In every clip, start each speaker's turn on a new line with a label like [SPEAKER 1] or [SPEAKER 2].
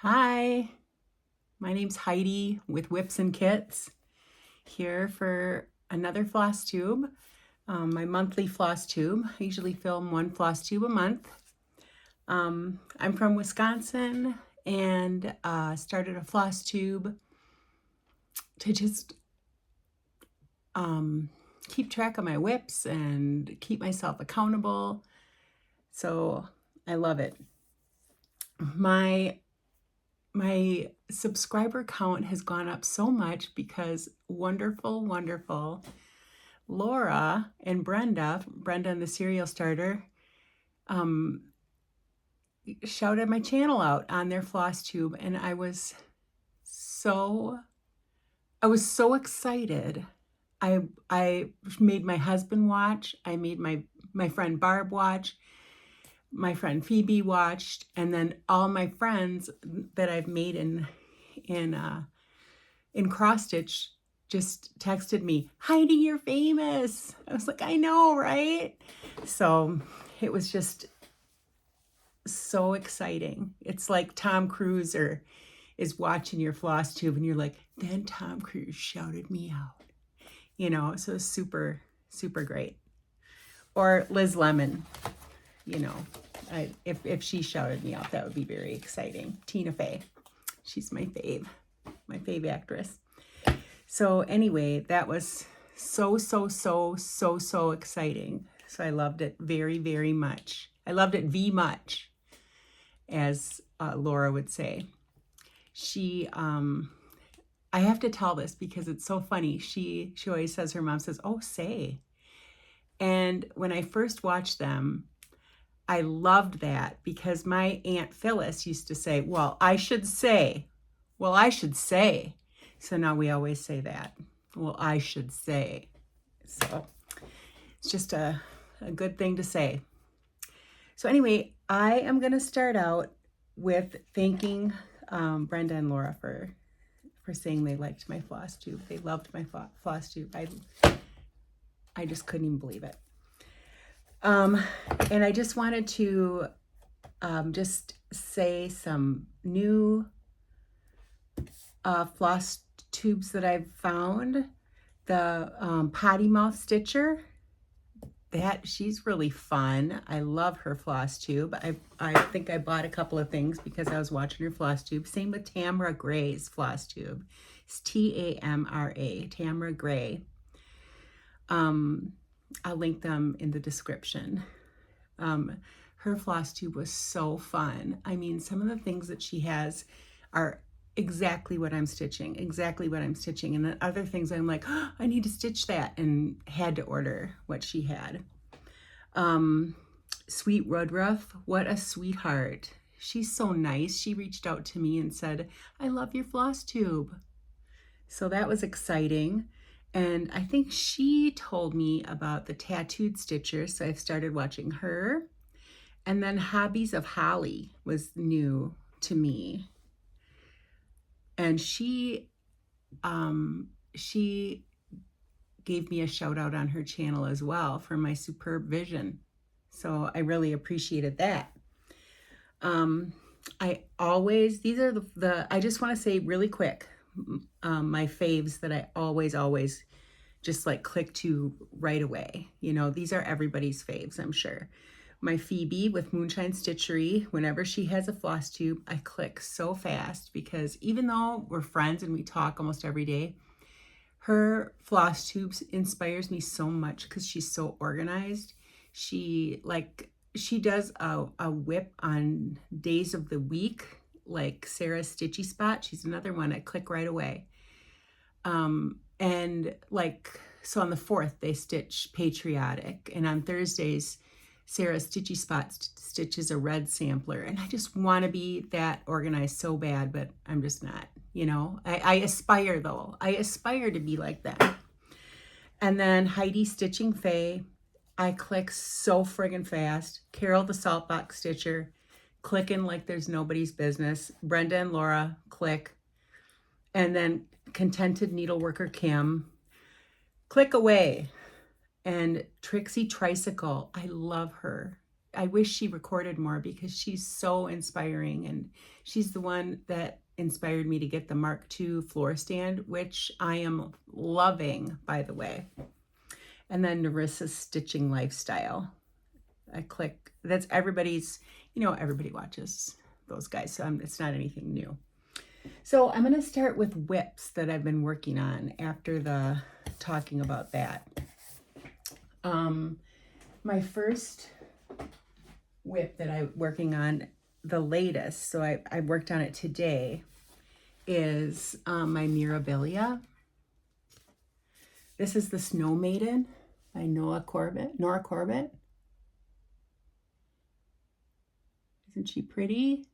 [SPEAKER 1] Hi, my name's Heidi with Whips and Kits, here for another floss tube, my monthly floss tube. I usually film one floss tube a month. I'm from Wisconsin and started a floss tube to just keep track of my whips and keep myself accountable. So I love it. My subscriber count has gone up so much because wonderful Laura and Brenda and the cereal starter, shouted my channel out on their floss tube, and I was so excited. I made my husband watch. I made my friend Barb watch. My friend Phoebe watched, and then all my friends that I've made in cross stitch just texted me, "Heidi, you're famous." I was like, I know, right? So it was just so exciting. It's like Tom Cruise is watching your floss tube and you're like, then Tom Cruise shouted me out, so super great. Or Liz Lemon, if she shouted me out, that would be very exciting. Tina Fey, she's my fave actress. So anyway, that was so exciting. So I loved it very much. I loved it much, as Laura would say. She, I have to tell this because it's so funny. She always says, her mom says, "Oh, say." And when I first watched them, I loved that because my Aunt Phyllis used to say, "Well, I should say." So now we always say that. Well, I should say. So it's just a good thing to say. So anyway, I am going to start out with thanking Brenda and Laura for saying they liked my floss tube. They loved my floss tube. I just couldn't even believe it. And I just wanted to just say some new floss tubes that I've found. The Potty Mouth Stitcher, she's really fun. I love her floss tube. I think I bought a couple of things because I was watching her floss tube. Same with Tamra Gray's floss tube. It's Tamra, Tamra Gray. I'll link them in the description. Her floss tube was so fun. I mean, some of the things that she has are exactly what I'm stitching. And then other things I'm like, oh, I need to stitch that, and had to order what she had. Sweet Woodruff, what a sweetheart. She's so nice. She reached out to me and said, "I love your floss tube." So that was exciting. And I think she told me about the Tattooed Stitcher, so I've started watching her. And then Hobbies of Holly was new to me. And she gave me a shout out on her channel as well for my superb vision. So I really appreciated that. These are I just want to say really quick, my faves that I always just like click to right away. These are everybody's faves, I'm sure. My Phoebe with Moonshine Stitchery, whenever she has a floss tube, I click so fast because even though we're friends and we talk almost every day, her floss tubes inspires me so much because she's so organized. She does a whip on days of the week, like Sarah's Stitchy Spot. She's another one I click right away. And so on the 4th, they stitch Patriotic. And on Thursdays, Sarah's Stitchy Spot stitches a red sampler. And I just want to be that organized so bad, but I'm just not, I aspire though. I aspire to be like that. And then Heidi Stitching Faye, I click so friggin' fast. Carol the Saltbox Stitcher, clicking like there's nobody's business. Brenda and Laura, click. And then Contented Needleworker Kim, click away. And Trixie Tricycle, I love her. I wish she recorded more because she's so inspiring, and she's the one that inspired me to get the Mark II floor stand, which I am loving, by the way. And then Nerissa's stitching lifestyle. I click, that's everybody's, you know, everybody watches those guys, so it's not anything new. So I'm going to start with whips that I've been working on after the talking about that. My first whip that I'm working on, the latest, so I worked on it today, is my Mirabilia. This is the Snow Maiden by Nora Corbett. Isn't she pretty?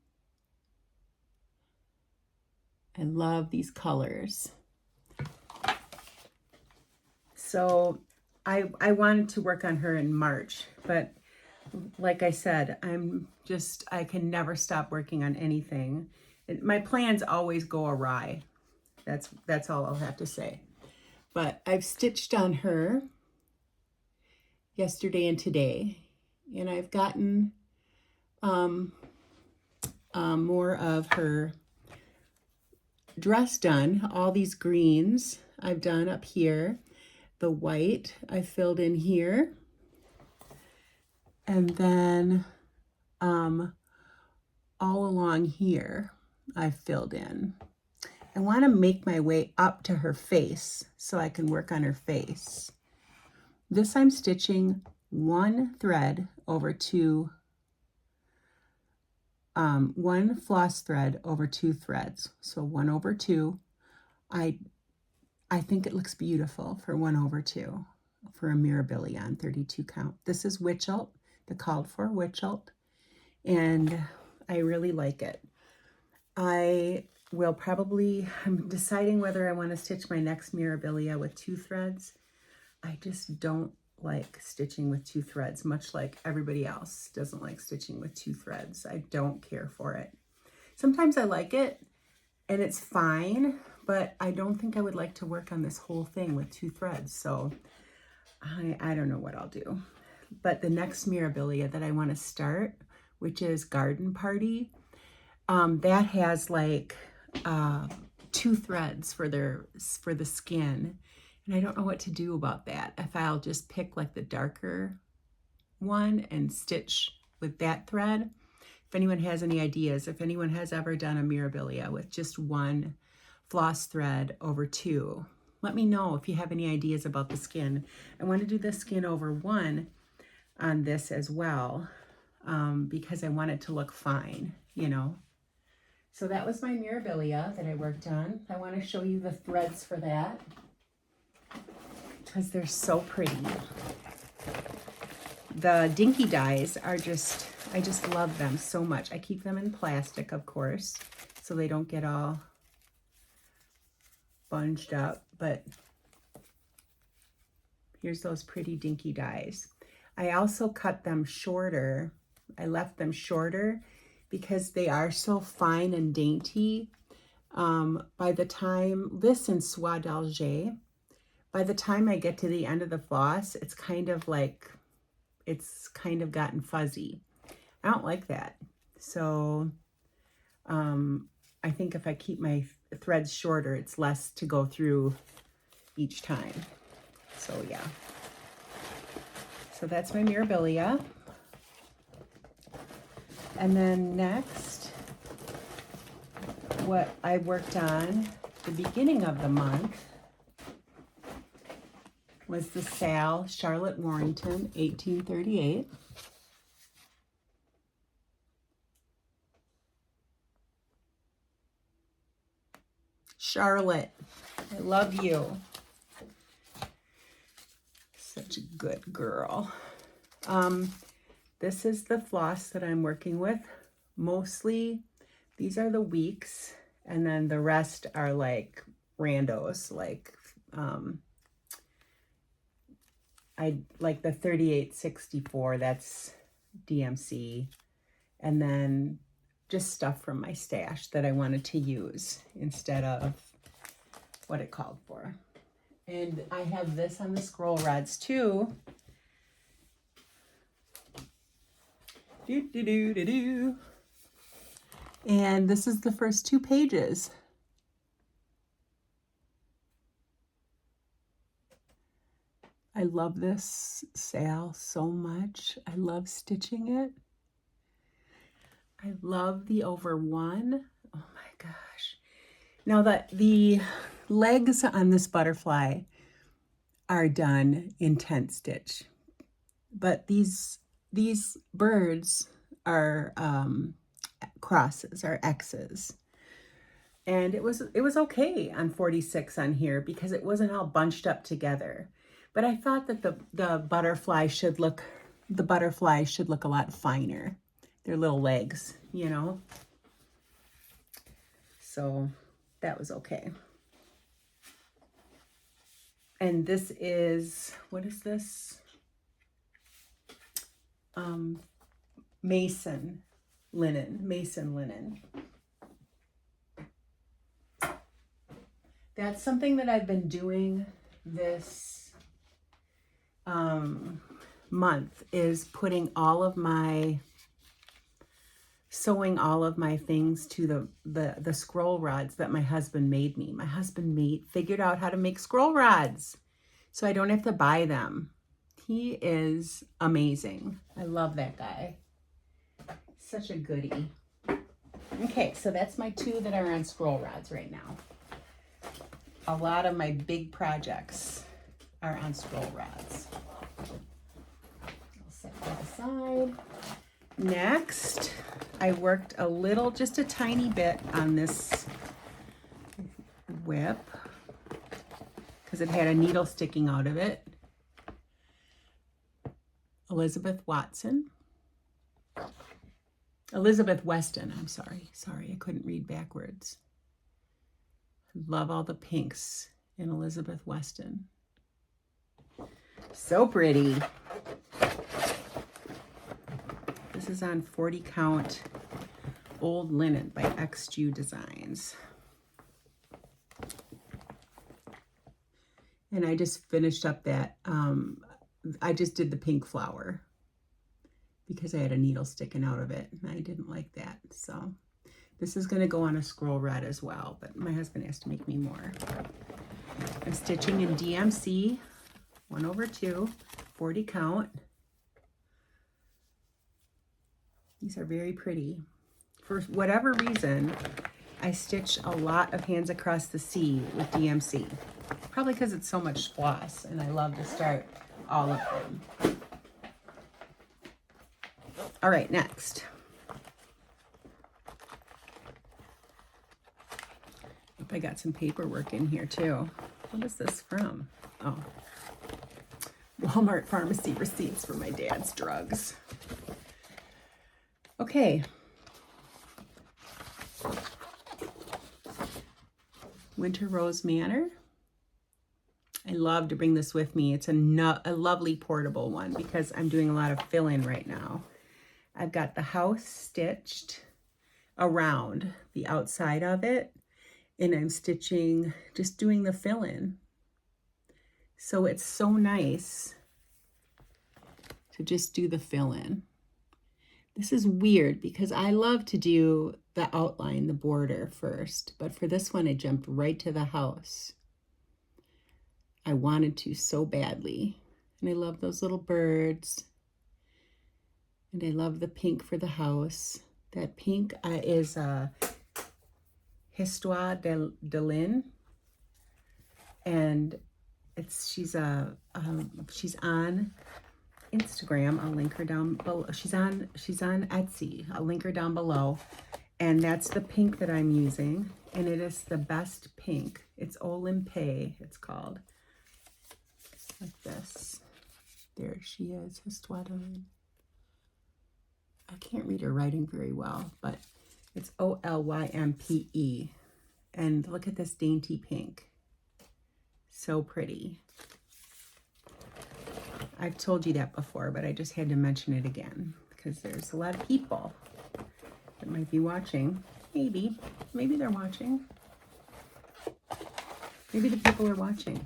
[SPEAKER 1] I love these colors. So I wanted to work on her in March, but like I said, I can never stop working on anything. My plans always go awry. That's all I'll have to say. But I've stitched on her yesterday and today, and I've gotten more of her dress done. All these greens I've done up here. The white I filled in here. And then all along here I filled in. I want to make my way up to her face so I can work on her face. This I'm stitching one thread over two, one floss thread over two threads. So 1 over 2. I think it looks beautiful for 1 over 2 for a Mirabilia on 32 count. This is Witchelt, the called for Witchelt, and I really like it. I will probably, I'm deciding whether I want to stitch my next Mirabilia with 2 threads. I just don't like stitching with 2 threads, much like everybody else doesn't like stitching with 2 threads. I don't care for it. Sometimes I like it and it's fine, but I don't think I would like to work on this whole thing with 2 threads. So I don't know what I'll do. But the next Mirabilia that I want to start, which is Garden Party, that has like 2 threads for the skin. And I don't know what to do about that. If I'll just pick like the darker one and stitch with that thread. If anyone has any ideas, if anyone has ever done a Mirabilia with just 1 floss thread over 2, let me know if you have any ideas about the skin. I want to do the skin over 1 on this as well, because I want it to look fine, you know. So that was my Mirabilia that I worked on. I want to show you the threads for that because they're so pretty. The dinky dies are just, I just love them so much. I keep them in plastic, of course, so they don't get all bunged up, but here's those pretty dinky dies. I also cut them shorter. I left them shorter because they are so fine and dainty. By the time, this in Soie d'Alger, by the time I get to the end of the floss, it's kind of like, it's kind of gotten fuzzy. I don't like that. So I think if I keep my threads shorter, it's less to go through each time. So yeah. So that's my Mirabilia. And then next, what I worked on the beginning of the month was the Charlotte Warrington 1838. Charlotte, I love you. Such a good girl. This is the floss that I'm working with. Mostly, these are the weeks, and then the rest are like randos, like I like the 3864, that's DMC, and then just stuff from my stash that I wanted to use instead of what it called for. And I have this on the scroll rods too. Do, do, do, do, do. And this is the first 2 pages. I love this sale so much. I love stitching it. I love the over 1. Oh my gosh. Now the legs on this butterfly are done in tent stitch, but these birds are crosses, are X's. And it was okay on 46 on here because it wasn't all bunched up together. But I thought that the butterfly should look a lot finer. Their little legs, you know. So that was okay. And this is, what is this? Mason linen. That's something that I've been doing this month, is putting all of my, sewing all of my things to the scroll rods that my husband made me. My husband figured out how to make scroll rods, so I don't have to buy them. He is amazing. I love that guy. Such a goodie. Okay, so that's my 2 that are on scroll rods right now. A lot of my big projects are on scroll rods. I'll set that aside. Next, I worked a little, just a tiny bit on this whip because it had a needle sticking out of it. Elizabeth Weston, I'm sorry, I couldn't read backwards. Love all the pinks in Elizabeth Weston. So pretty. This is on 40 count old linen by XG Designs. And I just finished up that, I just did the pink flower because I had a needle sticking out of it and I didn't like that. So this is going to go on a scroll rod as well, but my husband has to make me more. I'm stitching in DMC 1/2, 40 count. These are very pretty. For whatever reason, I stitch a lot of Hands Across the Sea with DMC. Probably because it's so much floss and I love to start all of them. All right, next. Hope I got some paperwork in here too. What is this from? Oh, Walmart pharmacy receipts for my dad's drugs. Okay. Winter Rose Manor. I love to bring this with me. It's a lovely portable one because I'm doing a lot of fill-in right now. I've got the house stitched around the outside of it, and I'm stitching, just doing the fill-in. So it's so nice to just do the fill-in. This is weird because I love to do the outline, the border first, but for this one, I jumped right to the house. I wanted to so badly. And I love those little birds. And I love the pink for the house. That pink is Histoire de Lynn. And she's on Instagram. I'll link her down below. She's on Etsy. I'll link her down below. And that's the pink that I'm using. And it is the best pink. It's Olympe, it's called. Like this. There she is, Histoire de Lynn. I can't read her writing very well, but it's Olympe. And look at this dainty pink. So pretty. I've told you that before, but I just had to mention it again because there's a lot of people that might be watching. Maybe they're watching. Maybe the people are watching.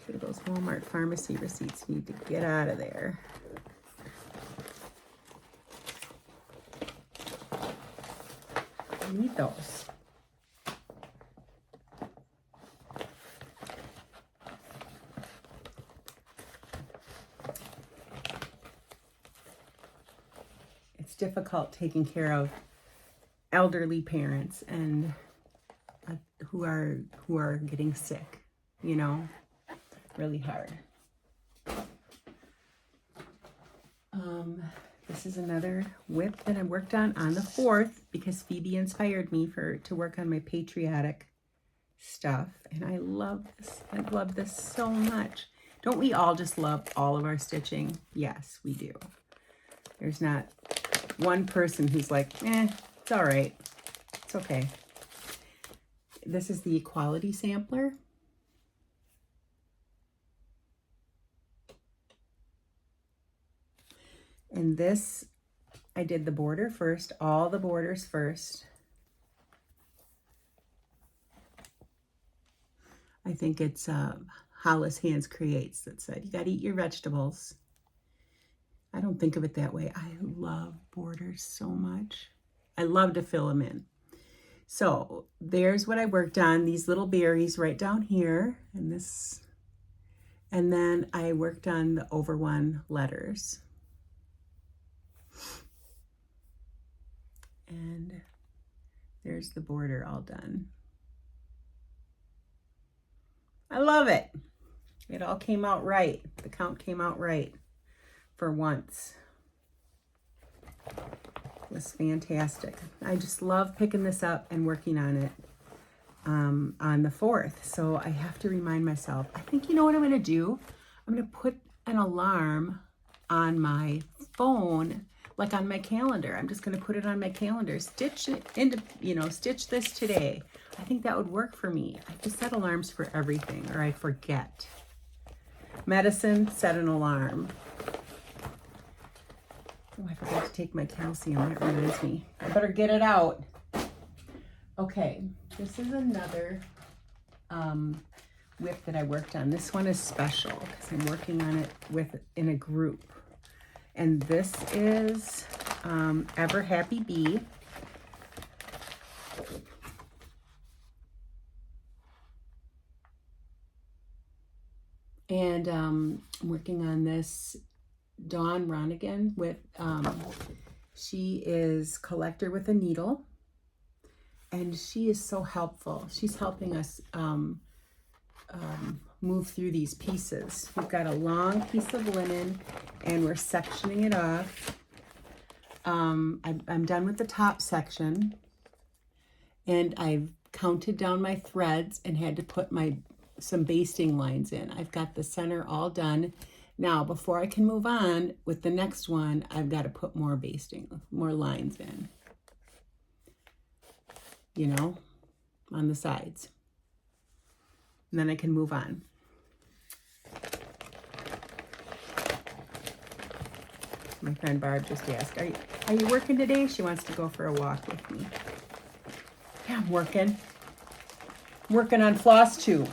[SPEAKER 1] Okay, Those Walmart pharmacy receipts need to get out of there. I need those. It's difficult taking care of elderly parents and who are getting sick, you know, really hard. This is another whip that I worked on the 4th because Phoebe inspired me to work on my Patriotic stuff, and I love this. I love this so much. Don't we all just love all of our stitching? Yes, we do. There's not one person who's like, it's all right. It's okay. This is the Equality Sampler. And this, I did the border first, all the borders first. I think it's Hollis Hands Creates that said, you got to eat your vegetables. I don't think of it that way. I love borders so much. I love to fill them in. So there's what I worked on, these little berries right down here, and this, and then I worked on the over one letters. And there's the border all done. I love it. It all came out right. The count came out right for once. It was fantastic. I just love picking this up and working on it on the 4th. So I have to remind myself, I think, you know what I'm going to do? I'm going to put an alarm on my phone, like on my calendar. I'm just going to put it on my calendar, stitch it into, stitch this today. I think that would work for me. I just set alarms for everything, or I forget. Medicine, set an alarm. Oh, I forgot to take my calcium. That reminds me. I better get it out. Okay, this is another whip that I worked on. This one is special because I'm working on it in a group. And this is Ever Happy Bee. And I'm working on this Dawn Ronigan with, she is Collector with a Needle. And she is so helpful. She's helping us move through these pieces. We've got a long piece of linen and we're sectioning it off. I'm done with the top section and I've counted down my threads and had to put some basting lines in. I've got the center all done. Now, before I can move on with the next one, I've got to put more lines in, on the sides. And then I can move on. My friend Barb just asked, are you working today? She wants to go for a walk with me. Yeah, I'm working. I'm working on Flosstube.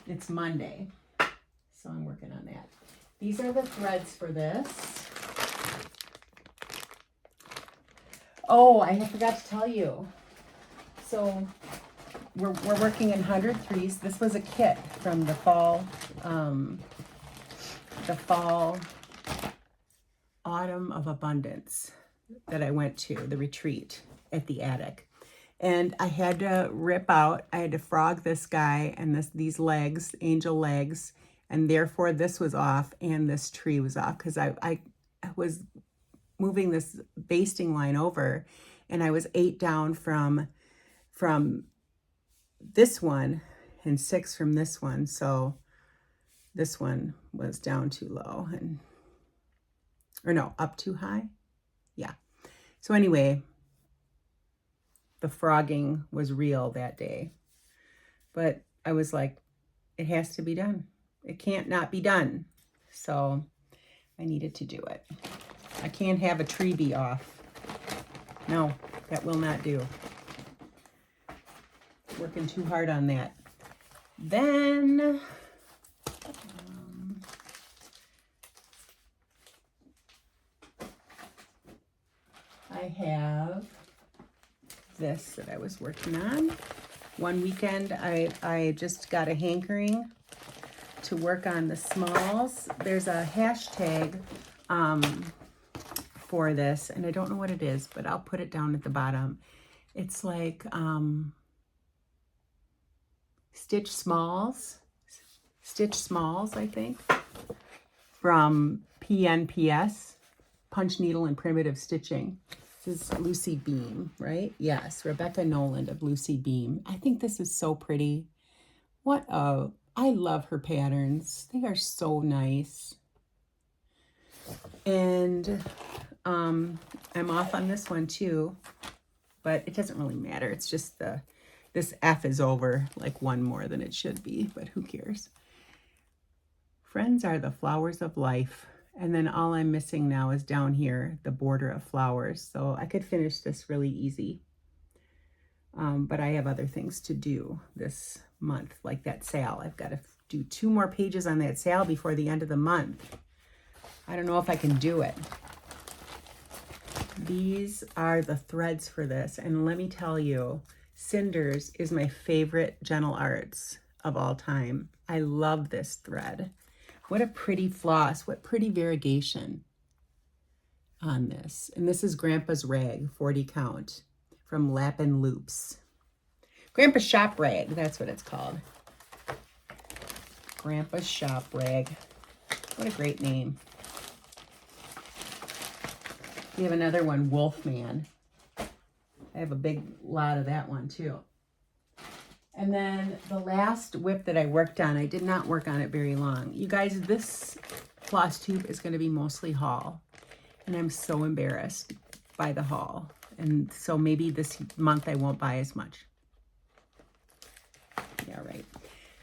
[SPEAKER 1] It's Monday, so I'm working on that. These are the threads for this. Oh, I forgot to tell you. So we're working in 103s. This was a kit from the fall Autumn of Abundance that I went to, the retreat at the attic. And I had to I had to frog this guy and these legs, angel legs, and therefore this was off and this tree was off because I was moving this basting line over and I was 8 down from this one and 6 from this one. So this one was down too low up too high. Yeah. So anyway, the frogging was real that day, but I was like, it has to be done. It can't not be done. So I needed to do it. I can't have a tree be off. No, that will not do. Working too hard on that. Then I have this that I was working on. One weekend I just got a hankering to work on the smalls. There's a hashtag for this, and I don't know what it is, but I'll put it down at the bottom. It's like Stitch Smalls, I think, from PNPS, Punch, Needle, and Primitive Stitching. This is Lucy Beam, right? Yes, Rebecca Noland of Lucy Beam. I think this is so pretty. I love her patterns. They are so nice. And I'm off on this one too, but it doesn't really matter. It's just this F is over like one more than it should be, but who cares? Friends are the flowers of life. And then all I'm missing now is down here, the border of flowers. So I could finish this really easy. But I have other things to do this month, like that sale. I've got to do 2 more pages on that sale before the end of the month. I don't know if I can do it. These are the threads for this. And let me tell you, Cinders is my favorite Gentle Arts of all time. I love this thread. What a pretty floss, what pretty variegation on this. And this is Grandpa's Rag, 40 count, from Lappin' Loops. Grandpa's Shop Rag, that's what it's called. Grandpa's Shop Rag. What a great name. We have another one, Wolfman. I have a big lot of that one too. And then the last whip that I worked on, I did not work on it very long. You guys, this floss tube is going to be mostly haul. And I'm so embarrassed by the haul. And so maybe this month I won't buy as much. Yeah, right.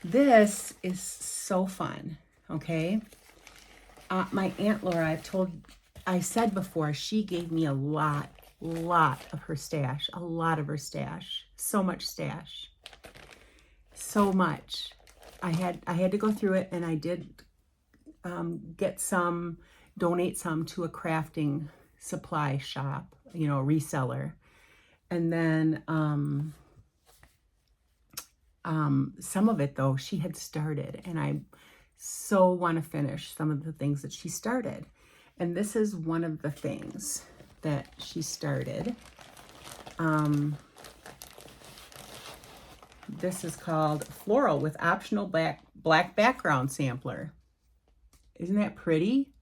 [SPEAKER 1] This is so fun, okay? My Aunt Laura, I said before, she gave me a lot of her stash, a lot of her stash. So much stash. So much. I had to go through it, and I did donate some to a crafting supply shop, you know, a reseller. And then some of it though she had started, and I so want to finish some of the things that she started. And this is one of the things that she started. This is called Floral with Optional Black Background Sampler. Isn't that pretty?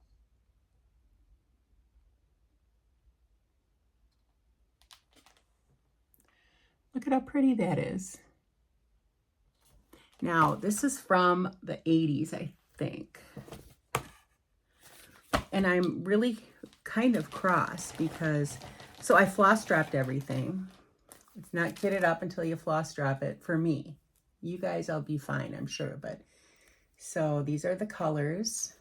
[SPEAKER 1] Look at how pretty that is. Now, this is from the 80s, I think. And I'm really kind of cross because, so I floss dropped everything. It's not kitted up until you floss drop it for me. You guys, I'll be fine, I'm sure. But so these are the colors.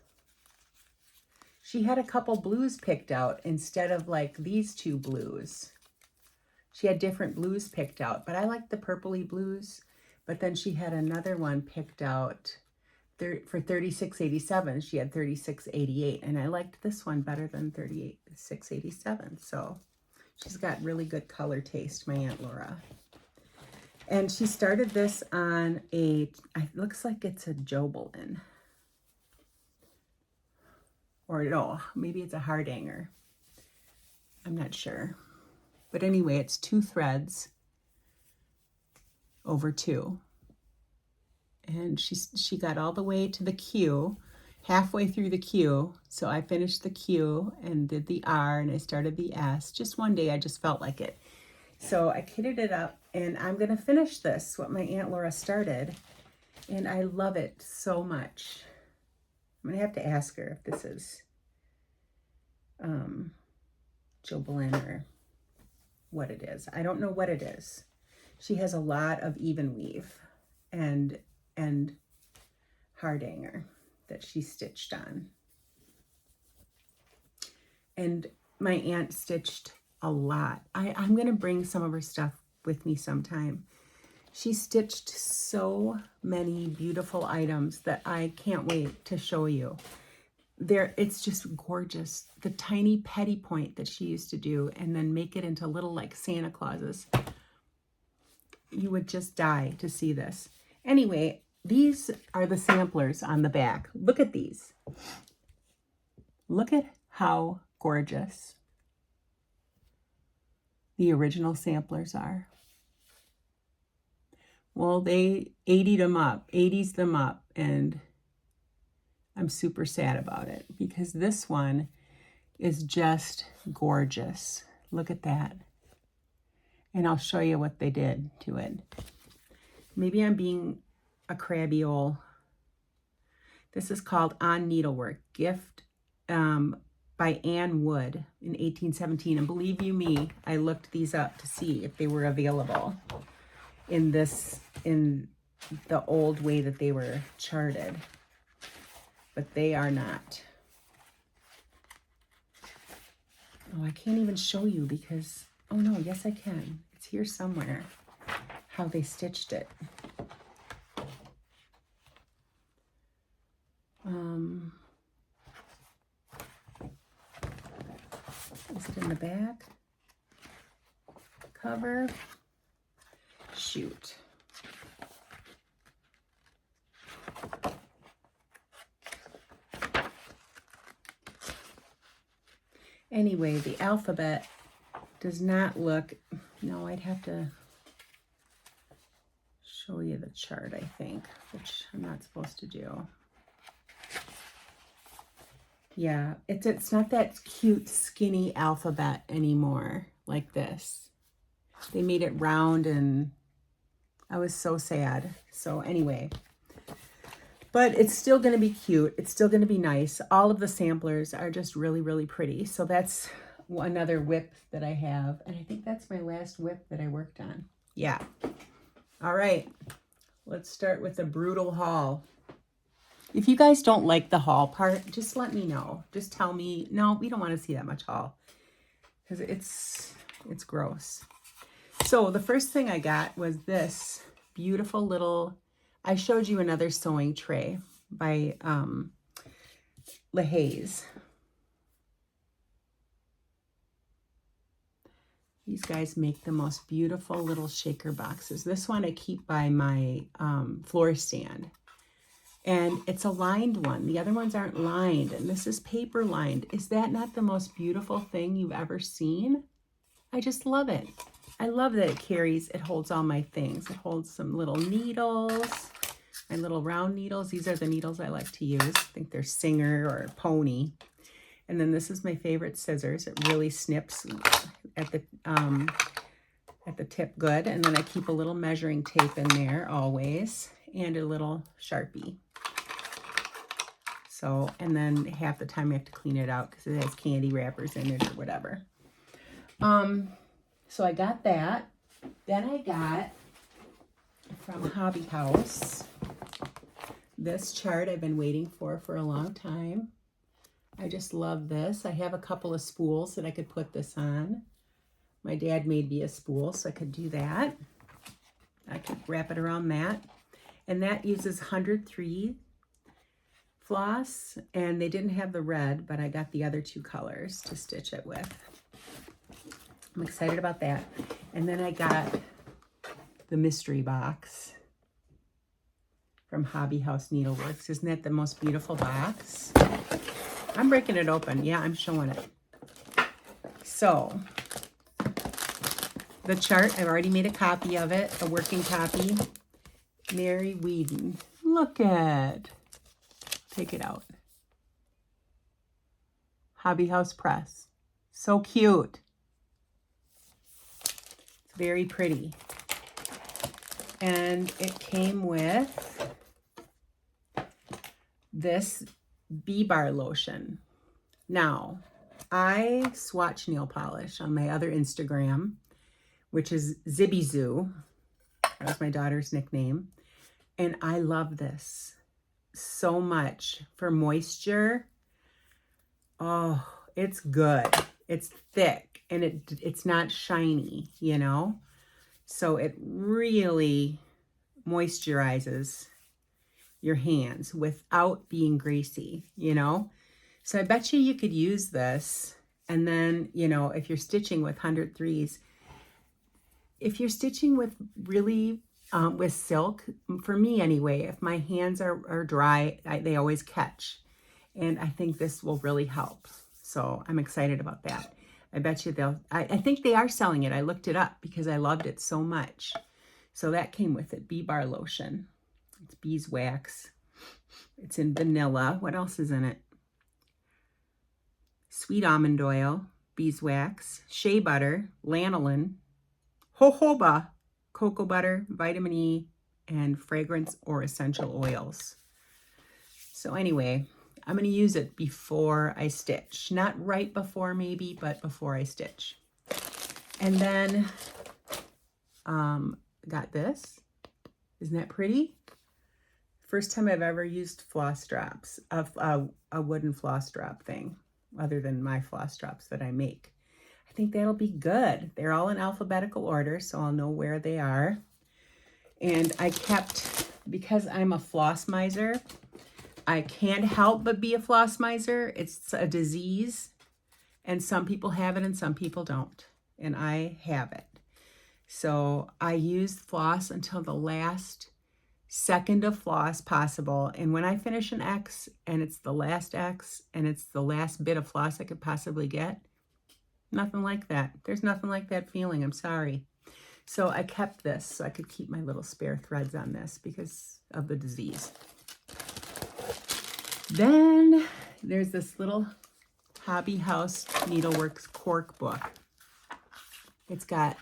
[SPEAKER 1] She had a couple blues picked out instead of like these 2 blues. She had different blues picked out, but I like the purpley blues. But then she had another one picked out for $36.87. She had $36.88, and I liked this one better than $36.87. So she's got really good color taste, my Aunt Laura. And she started this on it looks like it's a Jobelin. Or no, maybe it's a Hardanger. I'm not sure. But anyway, it's 2 threads over 2. And she got all the way to the Q, halfway through the Q. So I finished the Q and did the R, and I started the S. Just one day, I just felt like it. So I kitted it up, and I'm going to finish this, what my Aunt Laura started. And I love it so much. I'm going to have to ask her if this is Jobelin or what it is. I don't know what it is. She has a lot of even weave and Hardanger that she stitched on. And my aunt stitched a lot. I'm going to bring some of her stuff with me sometime. She stitched so many beautiful items that I can't wait to show you. It's just gorgeous. The tiny petty point that she used to do and then make it into little like Santa Clauses. You would just die to see this. Anyway, these are the samplers on the back. Look at these. Look at how gorgeous the original samplers are. Well, they 80'd them up, 80's them up, and I'm super sad about it because this one is just gorgeous. Look at that. And I'll show you what they did to it. Maybe I'm being a crabby old. This is called On Needlework, gift by Anne Wood in 1817. And believe you me, I looked these up to see if they were available in the old way that they were charted. But they are not. Oh, I can't even show you because, oh no, yes I can. It's here somewhere, how they stitched it. Is it in the back? Cover? Shoot. Anyway, the alphabet does not look, no, I'd have to show you the chart, I think, which I'm not supposed to do. Yeah, it's not that cute, skinny alphabet anymore, like this. They made it round and I was so sad. So anyway, but it's still going to be cute. It's still going to be nice. All of the samplers are just really, really pretty. So that's another whip that I have. And I think that's my last whip that I worked on. Yeah. All right. Let's start with the brutal haul. If you guys don't like the haul part, just let me know. Just tell me, no, we don't want to see that much haul. Because it's gross. So the first thing I got was this beautiful little, I showed you another sewing tray by LaHaye's. These guys make the most beautiful little shaker boxes. This one I keep by my floor stand. And it's a lined one. The other ones aren't lined. And this is paper lined. Is that not the most beautiful thing you've ever seen? I just love it. I love that it holds all my things. It holds some little needles, my little round needles. These are the needles I like to use. I think they're Singer or Pony. And then this is my favorite scissors. It really snips at the tip good. And then I keep a little measuring tape in there always, and a little Sharpie. So, and then half the time I have to clean it out because it has candy wrappers in it or whatever. So I got that. Then I got from Hobby House this chart I've been waiting for a long time. I just love this. I have a couple of spools that I could put this on. My dad made me a spool, so I could do that. I could wrap it around that. And that uses 103 floss, and they didn't have the red, but I got the other two colors to stitch it with. I'm excited about that. And then I got the mystery box from Hobby House Needleworks. Isn't that the most beautiful box? I'm breaking it open. Yeah, I'm showing it. So, the chart, I've already made a copy of it, a working copy. Mary Whedon. Look at. Take it out. Hobby House Press. So cute. It's very pretty. And it came with this B-Bar lotion. Now, I swatch nail polish on my other Instagram, which is Zibby Zoo. That was my daughter's nickname. And I love this so much for moisture. Oh, it's good. It's thick and it's not shiny, you know? So it really moisturizes your hands without being greasy, you know? So I bet you could use this. And then, you know, if you're stitching with 103s, if you're stitching with really, with silk, for me anyway, if my hands are dry, they always catch. And I think this will really help. So I'm excited about that. I bet you I think they are selling it. I looked it up because I loved it so much. So that came with it, bee bar lotion. It's beeswax. It's in vanilla. What else is in it? Sweet almond oil, beeswax, shea butter, lanolin, jojoba, cocoa butter, vitamin E, and fragrance or essential oils. So anyway, I'm going to use it before I stitch. Not right before maybe, but before I stitch. And then got this. Isn't that pretty? First time I've ever used floss drops, a wooden floss drop thing, other than my floss drops that I make. I think that'll be good. They're all in alphabetical order, so I'll know where they are. And I kept, because I'm a floss miser, I can't help but be a floss miser. It's a disease, and some people have it and some people don't. And I have it. So I used floss until the last second of floss possible. And when I finish an X and it's the last X and it's the last bit of floss I could possibly get, nothing like that. There's nothing like that feeling. I'm sorry. So I kept this so I could keep my little spare threads on this because of the disease. Then there's this little Hobby House Needleworks cork book. It's got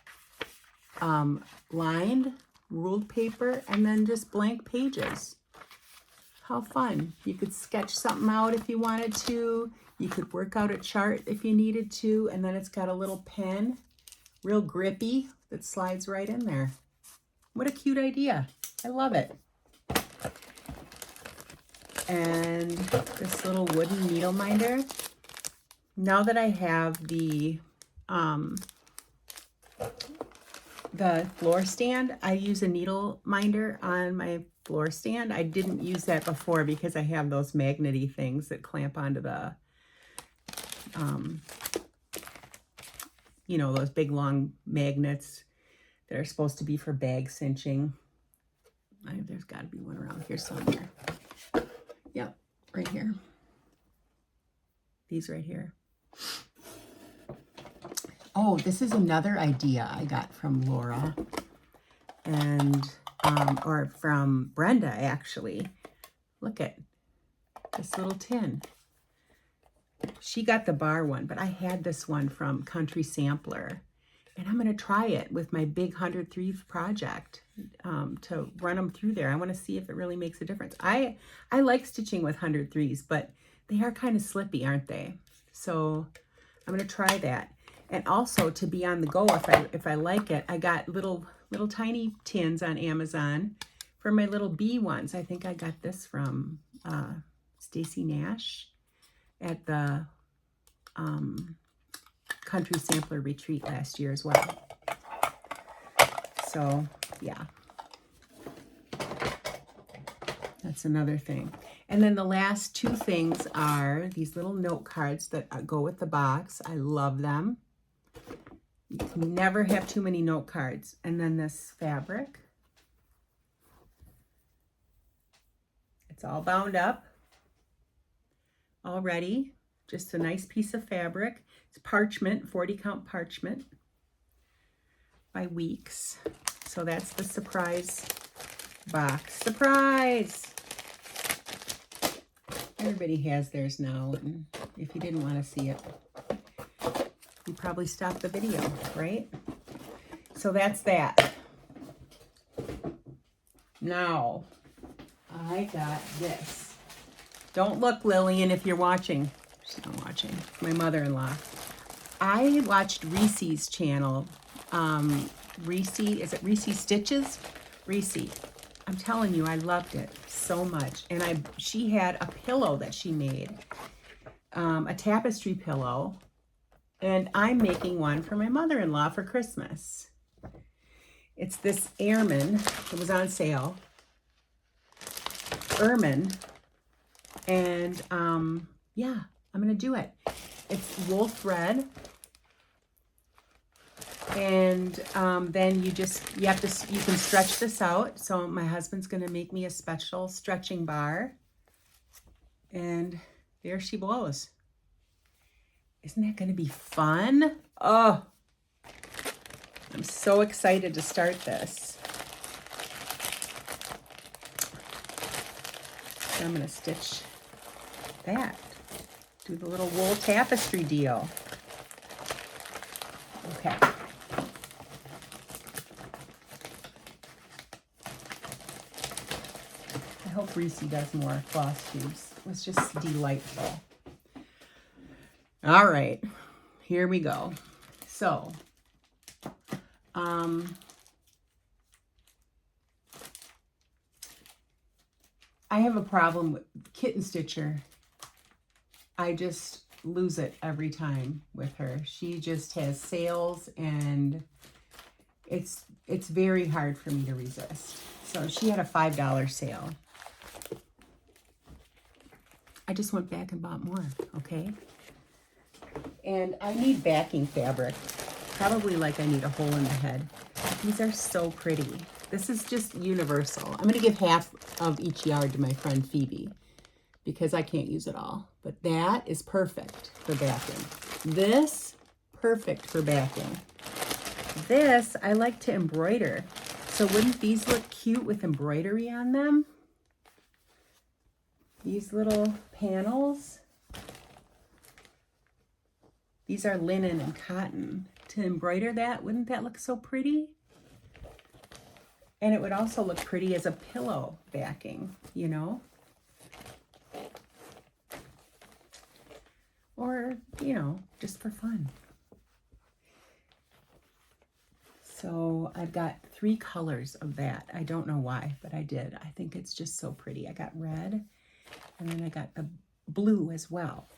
[SPEAKER 1] lined, ruled paper, and then just blank pages. How fun. You could sketch something out if you wanted to. You could work out a chart if you needed to. And then it's got a little pen, real grippy, that slides right in there. What a cute idea. I love it. And this little wooden needle minder. Now that I have the floor stand, I use a needle minder on my floor stand. I didn't use that before because I have those magnety things that clamp onto the, you know, those big long magnets that are supposed to be for bag cinching. There's got to be one around here somewhere. Yep, right here. These right here. Oh, this is another idea I got from Laura and, or from Brenda, actually. Look at this little tin. She got the bar one, but I had this one from Country Sampler. And I'm going to try it with my big 103 project to run them through there. I want to see if it really makes a difference. I like stitching with 103s, but they are kind of slippy, aren't they? So I'm going to try that. And also to be on the go, if I like it, I got little tiny tins on Amazon for my little bee ones. I think I got this from Stacy Nash at the Country Sampler Retreat last year as well. So yeah, that's another thing. And then the last two things are these little note cards that go with the box. I love them. You can never have too many note cards. And then this fabric. It's all bound up already. Just a nice piece of fabric. It's parchment, 40 count parchment by Weeks. So that's the surprise box. Surprise! Everybody has theirs now. And if you didn't want to see it, you probably stopped the video, right? So that's that. Now, I got this. Don't look, Lillian, if you're watching. She's not watching. My mother-in-law. I watched Reese's channel. Reese, is it Reese Stitches? Reese. I'm telling you, I loved it so much. And she had a pillow that she made, a tapestry pillow. And I'm making one for my mother-in-law for Christmas. It's this Airman. It was on sale. Ermine. And yeah, I'm gonna do it. It's wool thread. And then you can stretch this out. So my husband's gonna make me a special stretching bar. And there she blows. Isn't that gonna be fun? Oh, I'm so excited to start this. So I'm gonna stitch that. Do the little wool tapestry deal. Okay. I hope Reese does more Flosstubes. It was just delightful. All right, here we go. So, I have a problem with Kitten Stitcher. I just lose it every time with her. She just has sales, and it's very hard for me to resist. So she had a $5 sale. I just went back and bought more, okay? And I need backing fabric. Probably like I need a hole in the head. These are so pretty. This is just universal. I'm gonna give half of each yard to my friend Phoebe because I can't use it all. But that is perfect for backing. This, perfect for backing. This, I like to embroider. So wouldn't these look cute with embroidery on them? These little panels. These are linen and cotton. To embroider that, wouldn't that look so pretty? And it would also look pretty as a pillow backing, you know? Or, you know, just for fun. So I've got 3 colors of that. I don't know why, but I did. I think it's just so pretty. I got red, and then I got the blue as well.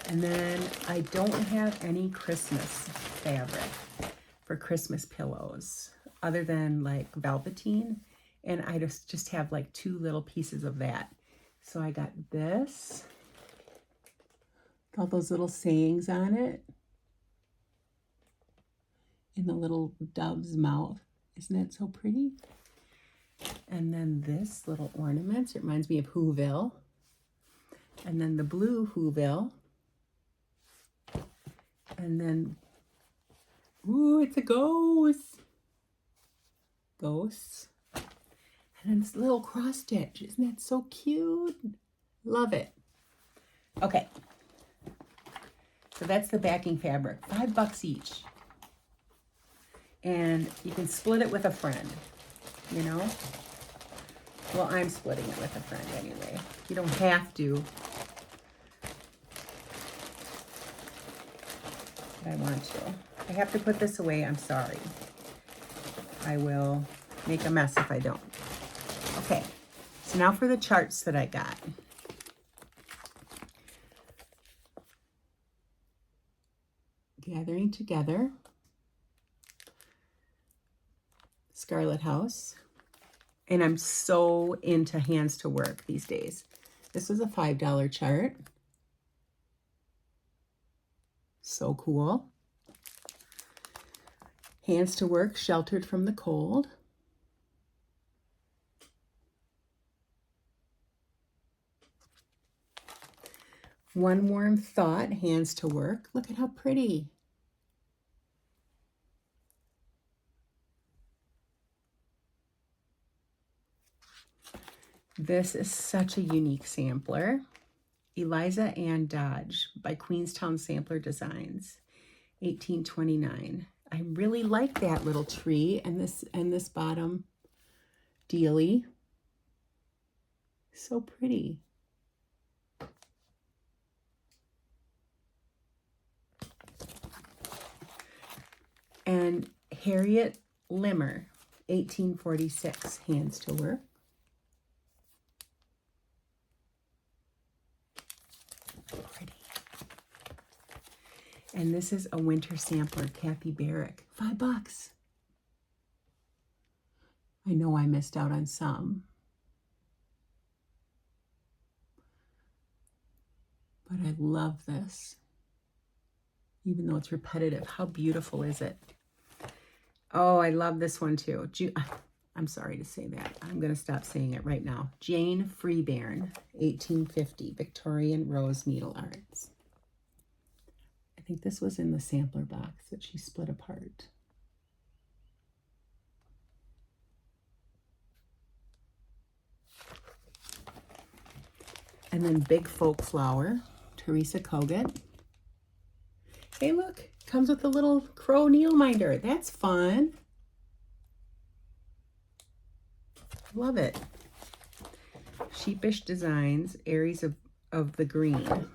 [SPEAKER 1] And then I don't have any Christmas fabric for Christmas pillows other than like velveteen. And I just have like 2 little pieces of that. So I got this, all those little sayings on it, in the little dove's mouth. Isn't that so pretty? And then this little ornament, it reminds me of Whoville. And then the blue Whoville. And then, ooh, it's a ghost. Ghosts. And then this little cross stitch. Isn't that so cute? Love it. Okay. So that's the backing fabric. $5 each. And you can split it with a friend, you know? Well, I'm splitting it with a friend anyway. You don't have to. But I want to. I have to put this away. I'm sorry. I will make a mess if I don't. Okay. So now for the charts that I got. Gathering Together. Scarlet House. And I'm so into Hands to Work these days. This was a $5 chart. So cool. Hands to Work, Sheltered from the Cold. One Warm Thought, Hands to Work. Look at how pretty. This is such a unique sampler. Eliza Ann Dodge by Queenstown Sampler Designs, 1829. I really like that little tree and this bottom dealie. So pretty. And Harriet Limmer, 1846, Hands to Work. Pretty. And this is a winter sampler, Kathy Barrick, $5. I know I missed out on some. But I love this. Even though it's repetitive, how beautiful is it? Oh, I love this one too. I'm sorry to say that. I'm going to stop saying it right now. Jane Freebairn, 1850, Victorian Rose Needle Arts. I think this was in the sampler box that she split apart. And then Big Folk Flower, Teresa Kogut. Hey, look, comes with a little crow needle minder. That's fun. Love it. Sheepish Designs, Aries of the Green.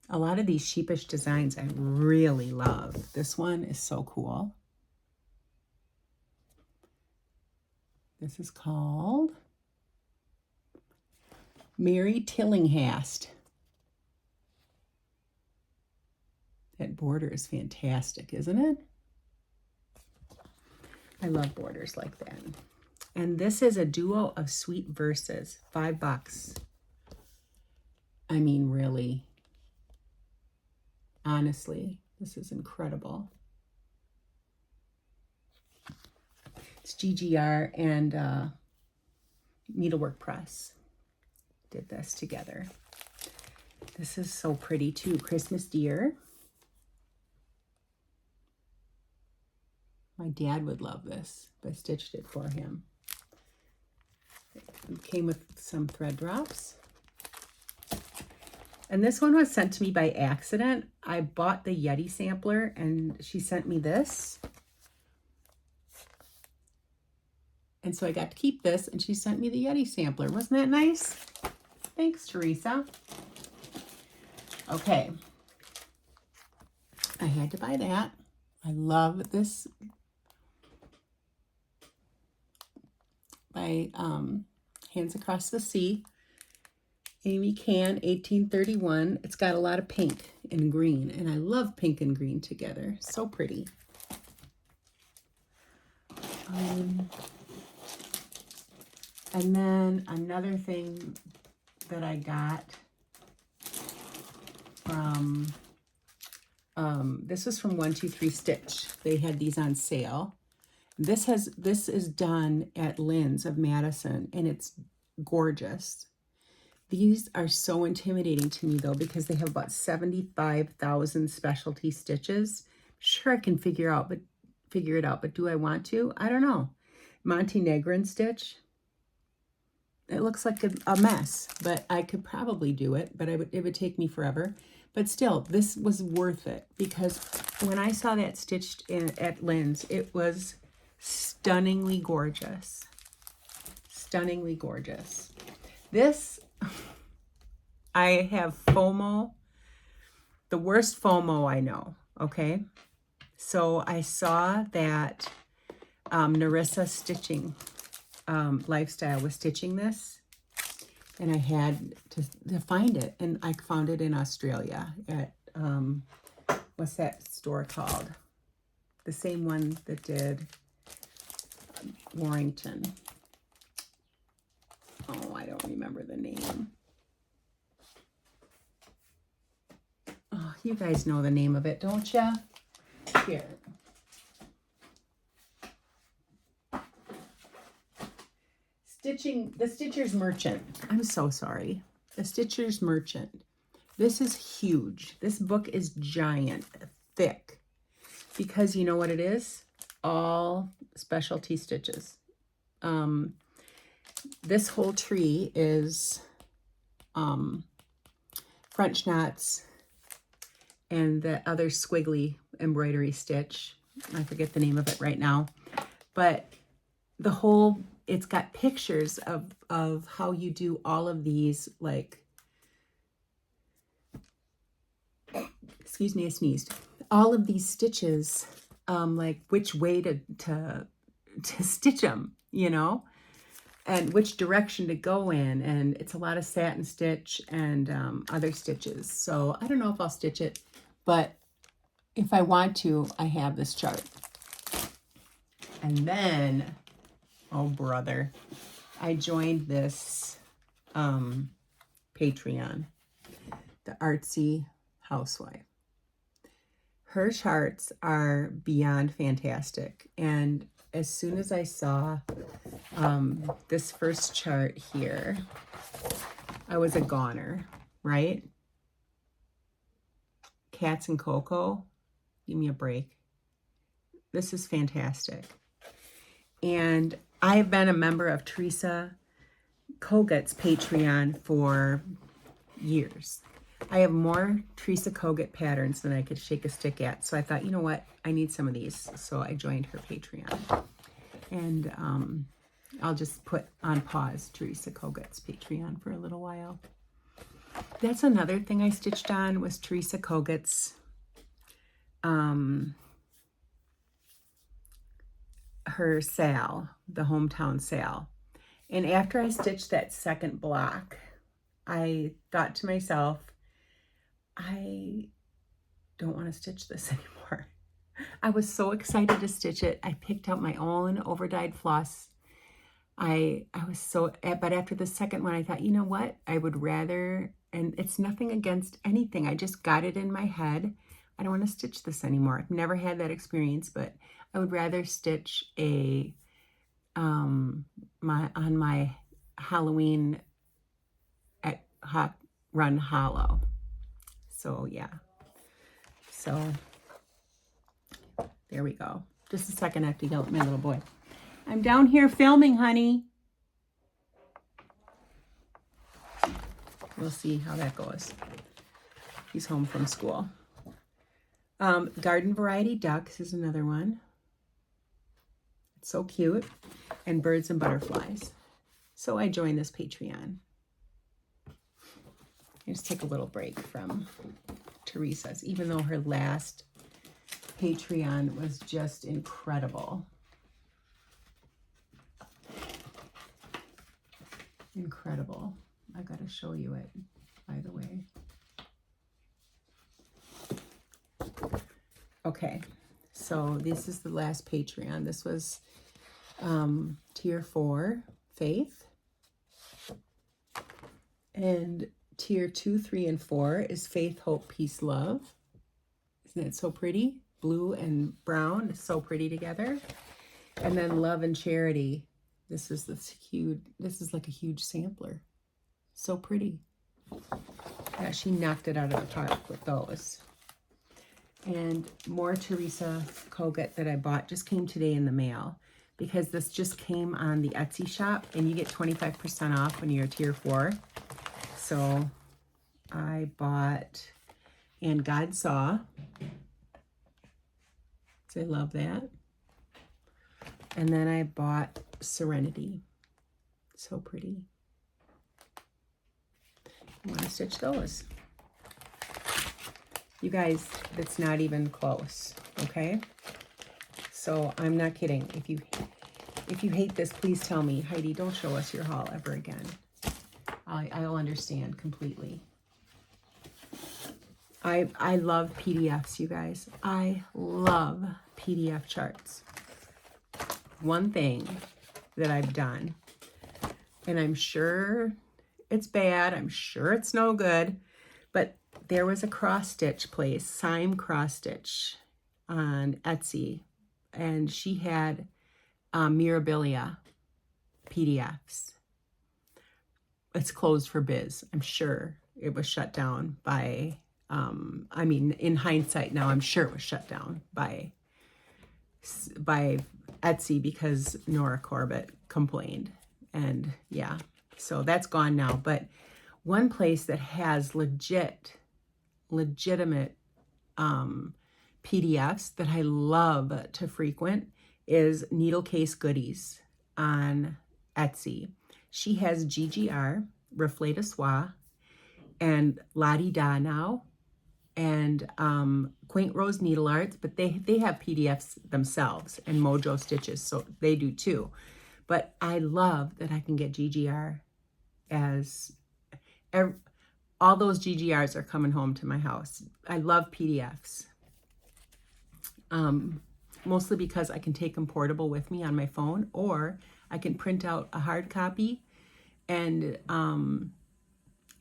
[SPEAKER 1] A lot of these sheepish designs I really love. This one is so cool. This is called Mary Tillinghast. That border is fantastic, isn't it? I love borders like that. And this is a duo of sweet verses, $5. I mean, really, honestly, this is incredible. It's GGR and Needlework Press did this together. This is so pretty too. Christmas Deer. My dad would love this, but I stitched it for him. It came with some thread drops. And this one was sent to me by accident. I bought the Yeti sampler and she sent me this. And so I got to keep this and she sent me the Yeti sampler. Wasn't that nice? Thanks, Teresa. Okay. I had to buy that. I love this by Hands Across the Sea. Amy Can, 1831. It's got a lot of pink and green, and I love pink and green together. So pretty. And then another thing that I got from, this was from 123 Stitch. They had these on sale. This is done at Lynn's of Madison, and it's gorgeous. These are so intimidating to me though, because they have about 75,000 specialty stitches. Sure, I can figure it out, but do I want to? I don't know. Montenegrin stitch. It looks like a mess, but I could probably do it, but it would take me forever. But still, this was worth it because when I saw that stitched at Lynn's, it was stunningly gorgeous. Stunningly gorgeous. This, I have FOMO, the worst FOMO I know, okay? So I saw that Nerissa Stitching Lifestyle was stitching this, and I had to find it, and I found it in Australia at, what's that store called? The same one that did Warrington. Oh, I don't remember the name. Oh, you guys know the name of it, don't you? Here. The Stitcher's Merchant. I'm so sorry. The Stitcher's Merchant. This is huge. This book is giant, thick. Because you know what it is? All specialty stitches. This whole tree is French knots and the other squiggly embroidery stitch. I forget the name of it right now. But the whole, it's got pictures of how you do all of these, like, excuse me, I sneezed. All of these stitches, like which way to stitch them, you know, and which direction to go in. And it's a lot of satin stitch and other stitches. So I don't know if I'll stitch it, but if I want to, I have this chart. And then, oh brother, I joined this Patreon, the Artsy Housewife. Her charts are beyond fantastic. And as soon as I saw this first chart here, I was a goner, right? Cats and Cocoa, give me a break. This is fantastic. And I have been a member of Teresa Koget's Patreon for years. I have more Teresa Koget patterns than I could shake a stick at. So I thought, you know what? I need some of these. So I joined her Patreon. And I'll just put on pause Teresa Koget's Patreon for a little while. That's another thing I stitched on was Teresa Koget's her sale, the hometown sale. And after I stitched that second block, I thought to myself, I don't want to stitch this anymore. I was so excited to stitch it. I picked out my own overdyed floss. I was so, but after the second one, I thought, you know what? I would rather, and it's nothing against anything. I just got it in my head. I don't want to stitch this anymore. I've never had that experience, but I would rather stitch a, on my Halloween at Hot Run Hollow. So yeah, so there we go. Just a second, I have to yell at my little boy. I'm down here filming, honey. We'll see how that goes. He's home from school. Garden Variety Ducks is another one. It's so cute. And Birds and Butterflies. So I joined this Patreon. I just take a little break from Teresa's, even though her last Patreon was just incredible. Incredible. I gotta show you it, by the way. Okay, so this is the last Patreon. This was tier 4, Faith. And tier 2, 3, and 4 is Faith, Hope, Peace, Love. Isn't it so pretty? Blue and brown is so pretty together. And then Love and Charity. This is like a huge sampler. So pretty. Yeah, she knocked it out of the park with those. And more Teresa Koget that I bought just came today in the mail because this just came on the Etsy shop and you get 25% off when you're a tier 4. So I bought And God Saw. So I love that. And then I bought Serenity. So pretty. I want to stitch those. You guys, that's not even close, okay? So I'm not kidding. If you hate this, please tell me. Heidi, don't show us your haul ever again. I'll understand completely. I love PDFs, you guys. I love PDF charts. One thing that I've done, and I'm sure it's bad, I'm sure it's no good, but there was a cross stitch place, Sime Cross Stitch on Etsy, and she had Mirabilia PDFs. It's closed for biz. I'm sure it was shut down by, I mean, in hindsight now, I'm sure it was shut down by Etsy because Nora Corbett complained. And yeah, so that's gone now. But one place that has legitimate PDFs that I love to frequent is Needlecase Goodies on Etsy. She has GGR, Reflet de Soie, and La Di Da now, and Quaint Rose Needle Arts, but they have PDFs themselves, and Mojo Stitches, so they do too. But I love that I can get GGR as all those GGRs are coming home to my house. I love PDFs. Mostly because I can take them portable with me on my phone, or I can print out a hard copy, and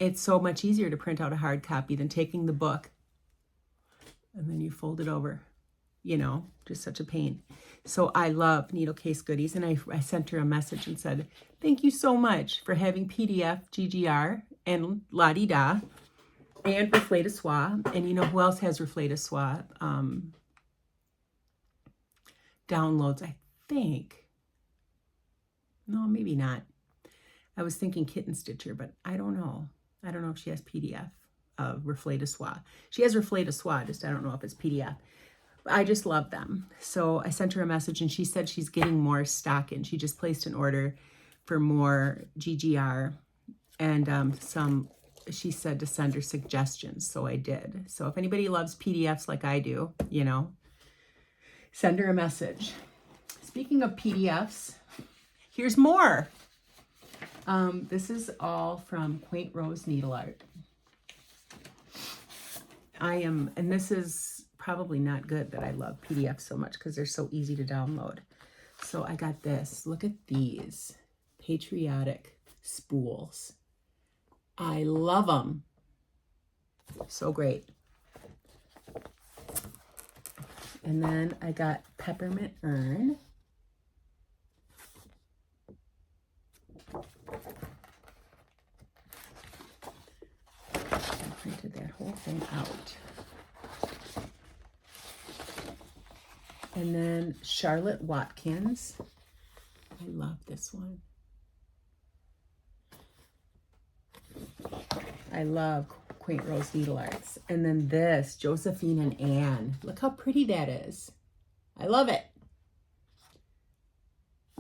[SPEAKER 1] it's so much easier to print out a hard copy than taking the book and then you fold it over, you know, just such a pain. So I love Needlecase Goodies, and I sent her a message and said, thank you so much for having PDF, GGR, and la-di-da, and Reflet de Soie. And you know who else has Reflet de Soie downloads, I think. No, maybe not. I was thinking Kitten Stitcher, but I don't know. I don't know if she has PDF of Reflet de Soie. She has Reflet de Soie, just I don't know if it's PDF. But I just love them. So I sent her a message, and she said she's getting more stock in. She just placed an order for more GGR, and she said to send her suggestions, so I did. So if anybody loves PDFs like I do, you know, send her a message. Speaking of PDFs, here's more. This is all from Quaint Rose Needle Art. And this is probably not good that I love PDFs so much because they're so easy to download. So I got this. Look at these Patriotic spools. I love them. So great. And then I got Peppermint Urn. I printed that whole thing out. And then Charlotte Watkins. I love this one. I love Quaint Rose Needle Arts. And then this, Josephine and Anne. Look how pretty that is. I love it.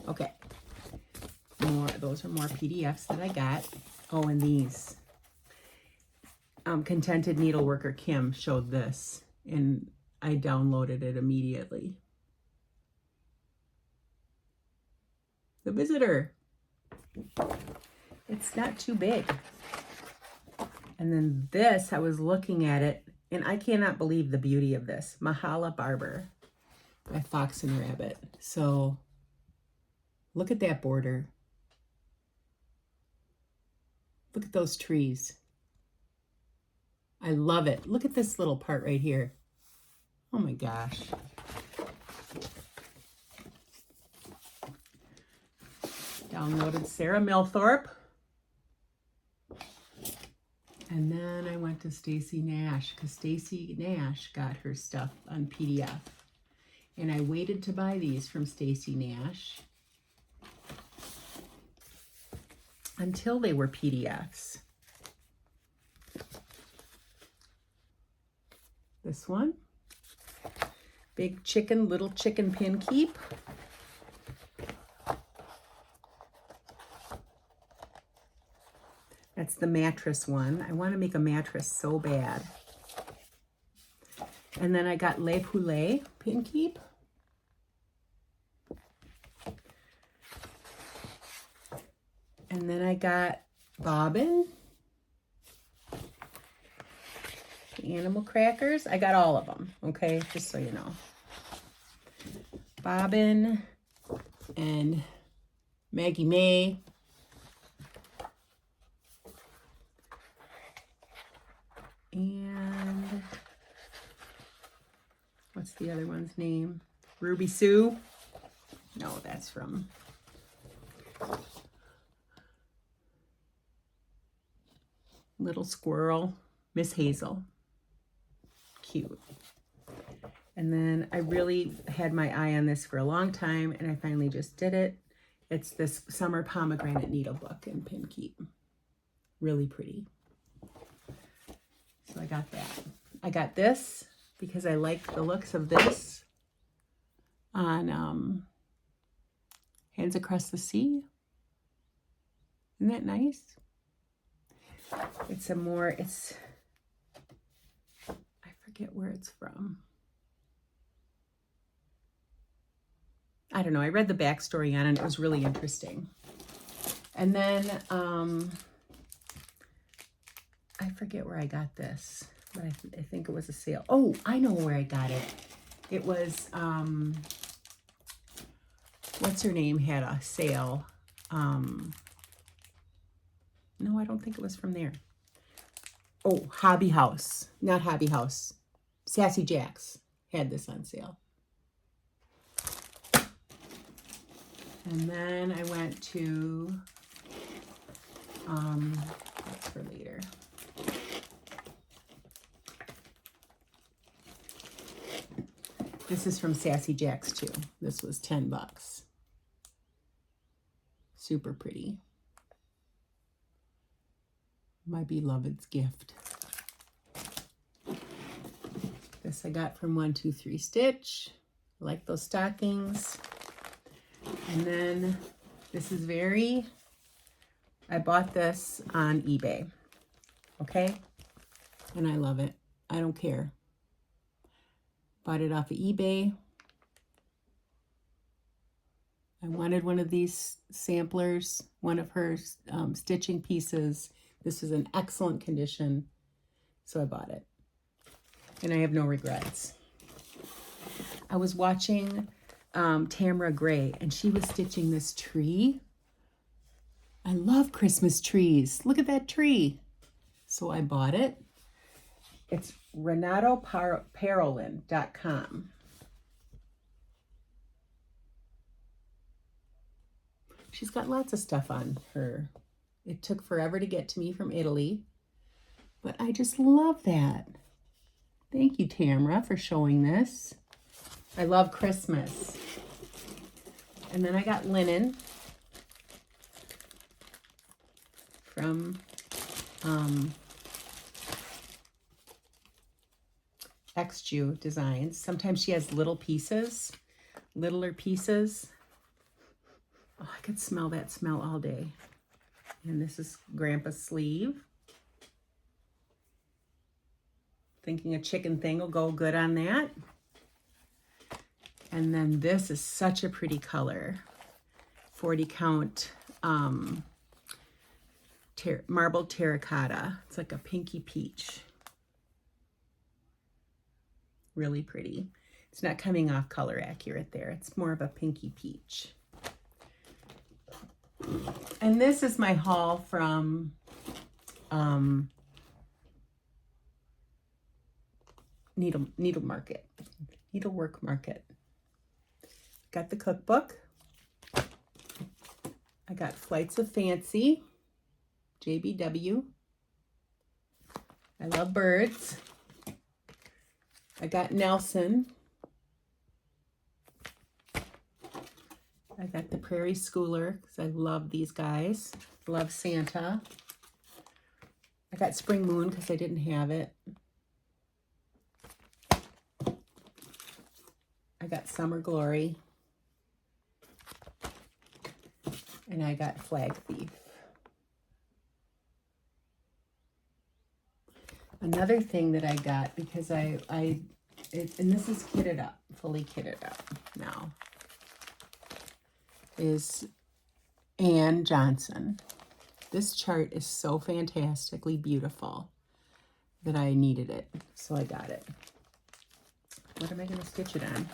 [SPEAKER 1] Okay. Those are more PDFs that I got. Oh, and these. Contented Needleworker Kim showed this, and I downloaded it immediately. The Visitor. It's not too big. And then this, I was looking at it, and I cannot believe the beauty of this. Mahala Barber by Fox and Rabbit. So look at that border. Look at those trees. I love it. Look at this little part right here. Oh my gosh. Downloaded Sarah Milthorpe. And then I went to Stacy Nash because Stacy Nash got her stuff on PDF. And I waited to buy these from Stacy Nash until they were PDFs. This one, Big Chicken, Little Chicken Pin Keep. That's the mattress one. I want to make a mattress so bad. And then I got Le Poulet Pin Keep. And then I got Bobbin. Animal crackers. I got all of them, okay? Just so you know. Bobbin and Maggie May. And what's the other one's name? Ruby Sue? No, that's from Little Squirrel. Miss Hazel. Cute. And then I really had my eye on this for a long time, and I finally just did it. It's this Summer Pomegranate Needle Book and Pin Keep. Really pretty. So I got that. I got this because I like the looks of this on Hands Across the Sea. Isn't that nice? It's I forget where it's from. I don't know. I read the backstory on it. It was really interesting. And then I forget where I got this, but I think it was a sale. Oh, I know where I got it. It was, what's her name had a sale. No, I don't think it was from there. Oh, Hobby House. Not Hobby House. Sassy Jack's had this on sale. And then I went to, that's for later. This is from Sassy Jack's too. This was 10 bucks. Super pretty. My beloved's gift. This I got from 123 Stitch. I like those stockings. And then this is I bought this on eBay. Okay? And I love it. I don't care. Bought it off of eBay. I wanted one of these samplers, one of her stitching pieces. This is in excellent condition, so I bought it. And I have no regrets. I was watching Tamara Gray, and she was stitching this tree. I love Christmas trees. Look at that tree. So I bought it. It's RenatoParolin.com. She's got lots of stuff on her. It took forever to get to me from Italy, but I just love that. Thank you, Tamara, for showing this. I love Christmas. And then I got linen from XJU Designs. Sometimes she has littler pieces. Oh, I could smell that smell all day. And this is Grandpa's sleeve. Thinking a chicken thing will go good on that. And then this is such a pretty color. 40 count marble terracotta. It's like a pinky peach. Really pretty. It's not coming off color accurate there. It's more of a pinky peach. And this is my haul from Needlework Market. Got the cookbook. I got Flights of Fancy, JBW. I love birds. I got Nelson. I got the Prairie Schooler because I love these guys. Love Santa. I got Spring Moon because I didn't have it. I got Summer Glory. And I got Flag Thief. Another thing that I got because and this is kitted up, fully kitted up now, is Ann Johnson. This chart is so fantastically beautiful that I needed it, so I got it. What am I going to stitch it on?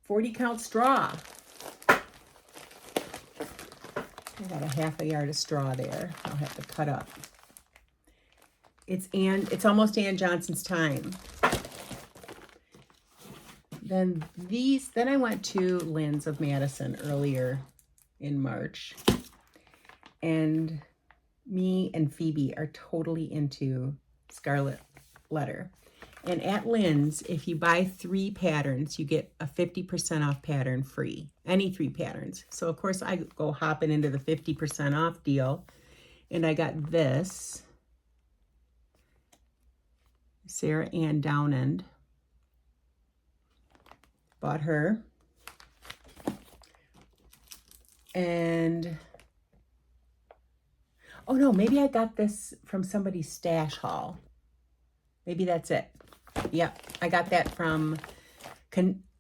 [SPEAKER 1] 40 count straw. I got a half a yard of straw there. I'll have to cut up. It's almost Ann Johnson's time. Then I went to Lynn's of Madison earlier in March. And me and Phoebe are totally into Scarlet Letter. And at Lynn's, if you buy 3 patterns, you get a 50% off pattern free. Any 3 patterns. So, of course, I go hopping into the 50% off deal. And I got this. Sarah Ann Downend. Bought her. And, oh no, maybe I got this from somebody's stash haul. Maybe that's it. Yep, I got that from,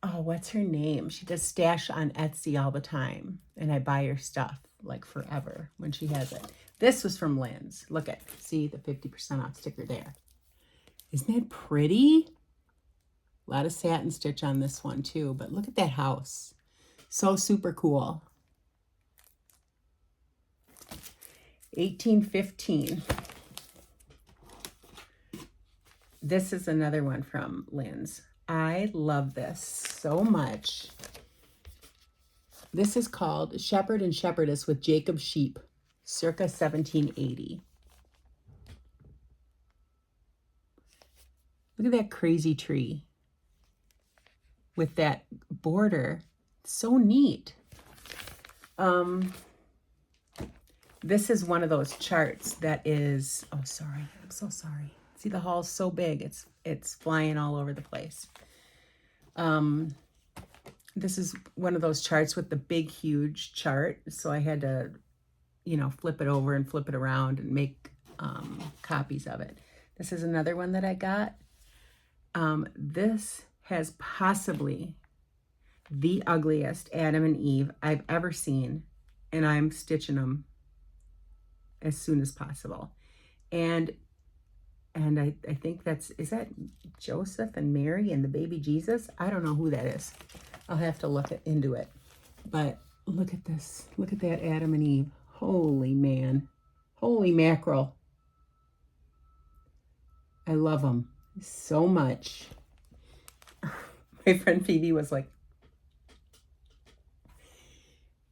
[SPEAKER 1] what's her name? She does stash on Etsy all the time. And I buy her stuff like forever when she has it. This was from Lynn's. Look at, see the 50% off sticker there. Isn't that pretty? A lot of satin stitch on this one too, but look at that house. So super cool. 1815. This is another one from Lynn's. I love this so much. This is called Shepherd and Shepherdess with Jacob Sheep, circa 1780. Look at that crazy tree with that border. So neat. This is one of those charts that is, oh, sorry, I'm so sorry. See, the hall's so big, it's flying all over the place. This is one of those charts with the big, huge chart. So I had to, you know, flip it over and flip it around and make copies of it. This is another one that I got. This has possibly the ugliest Adam and Eve I've ever seen, and I'm stitching them as soon as possible. And I think is that Joseph and Mary and the baby Jesus? I don't know who that is. I'll have to look into it. But look at this. Look at that Adam and Eve. Holy man. Holy mackerel. I love them so much. My friend Phoebe was like,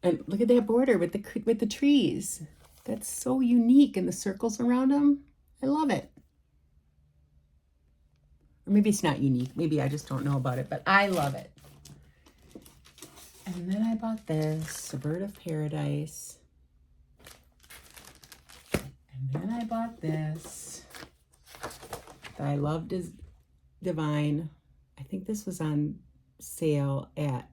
[SPEAKER 1] and look at that border with the trees. That's so unique, and the circles around them. I love it. Or maybe it's not unique. Maybe I just don't know about it, but I love it. And then I bought this, A Bird of Paradise. And then I bought this that I loved is Divine. I think this was on sale at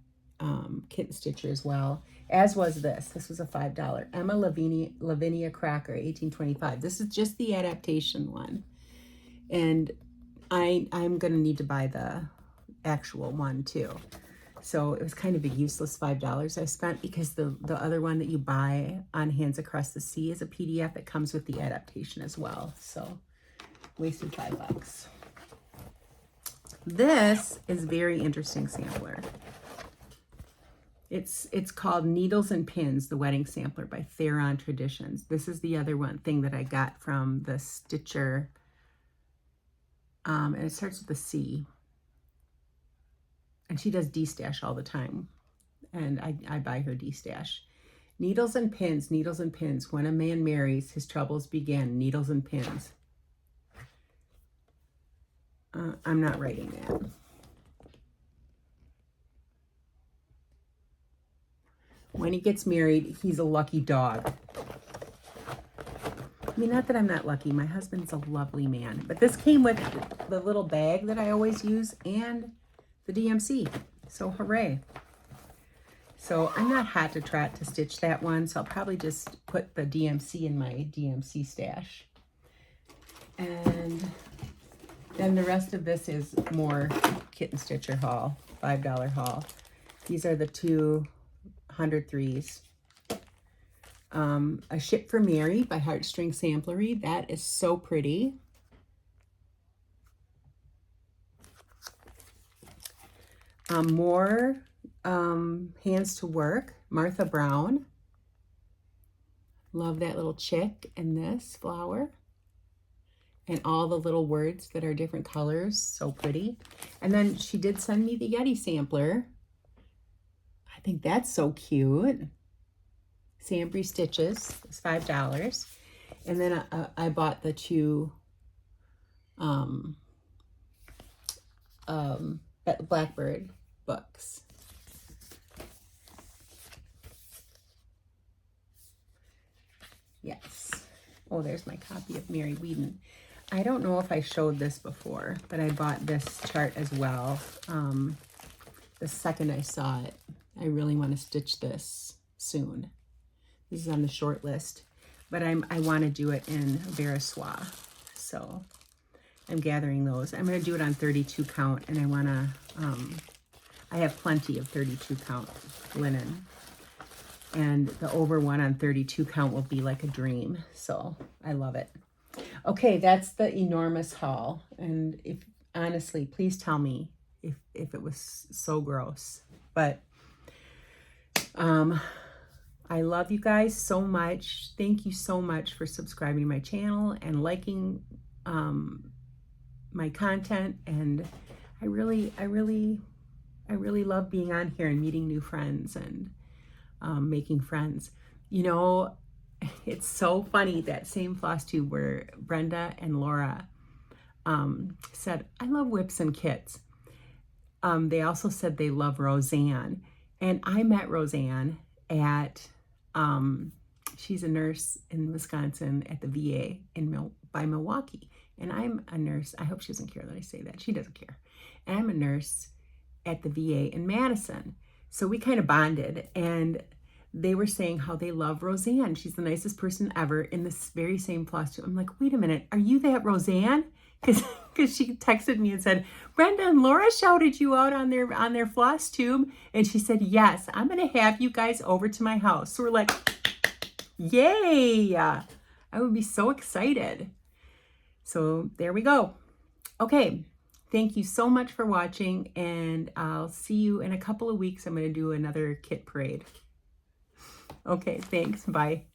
[SPEAKER 1] Kitten Stitcher as well, as was this. This was a $5. Emma Lavinia Cracker, 1825. This is just the adaptation one. And I'm going to need to buy the actual one too. So it was kind of a useless $5 I spent, because the other one that you buy on Hands Across the Sea is a PDF that comes with the adaptation as well. So wasted $5. This is a very interesting sampler. It's called Needles and Pins, the Wedding Sampler by Theron Traditions. This is the other one thing that I got from the Stitcher. And it starts with a C. And she does D-Stash all the time. And I buy her D-Stash. Needles and pins, when a man marries, his troubles begin. Needles and pins. I'm not writing that. When he gets married, he's a lucky dog. I mean, not that I'm not lucky. My husband's a lovely man. But this came with the little bag that I always use and the DMC. So hooray. So I'm not hot to trot to stitch that one. So I'll probably just put the DMC in my DMC stash. And then the rest of this is more Kitten Stitcher haul, $5 haul. These are the 203s. A Ship for Mary by Heartstring Samplery. That is so pretty. More Hands to Work, Martha Brown. Love that little chick and this flower. And all the little words that are different colors. So pretty. And then she did send me the Yeti sampler. I think that's so cute. Sambry Stitches. It's $5. And then I bought the two Blackbird books. Yes. Oh, there's my copy of Mary Whedon. I don't know if I showed this before, but I bought this chart as well. The second I saw it, I really want to stitch this soon. This is on the short list, but I want to do it in Verissois. So I'm gathering those. I'm going to do it on 32 count, and I want to, I have plenty of 32 count linen. And the over one on 32 count will be like a dream. So I love it. Okay, that's the enormous haul. And if honestly, please tell me if it was so gross. But I love you guys so much. Thank you so much for subscribing to my channel and liking my content. And I really love being on here and meeting new friends and making friends. You know, it's so funny, that same Flosstube where Brenda and Laura said, I love whips and kits. They also said they love Roseanne. And I met Roseanne at, she's a nurse in Wisconsin at the VA by Milwaukee. And I'm a nurse. I hope she doesn't care that I say that. She doesn't care. And I'm a nurse at the VA in Madison. So we kind of bonded, and they were saying how they love Roseanne. She's the nicest person ever, in this very same Flosstube. I'm like, wait a minute, are you that Roseanne? Because she texted me and said, Brenda and Laura shouted you out on their Flosstube. And she said, yes, I'm going to have you guys over to my house. So we're like, yay. I would be so excited. So there we go. Okay. Thank you so much for watching, and I'll see you in a couple of weeks. I'm going to do another kit parade. Okay, thanks. Bye.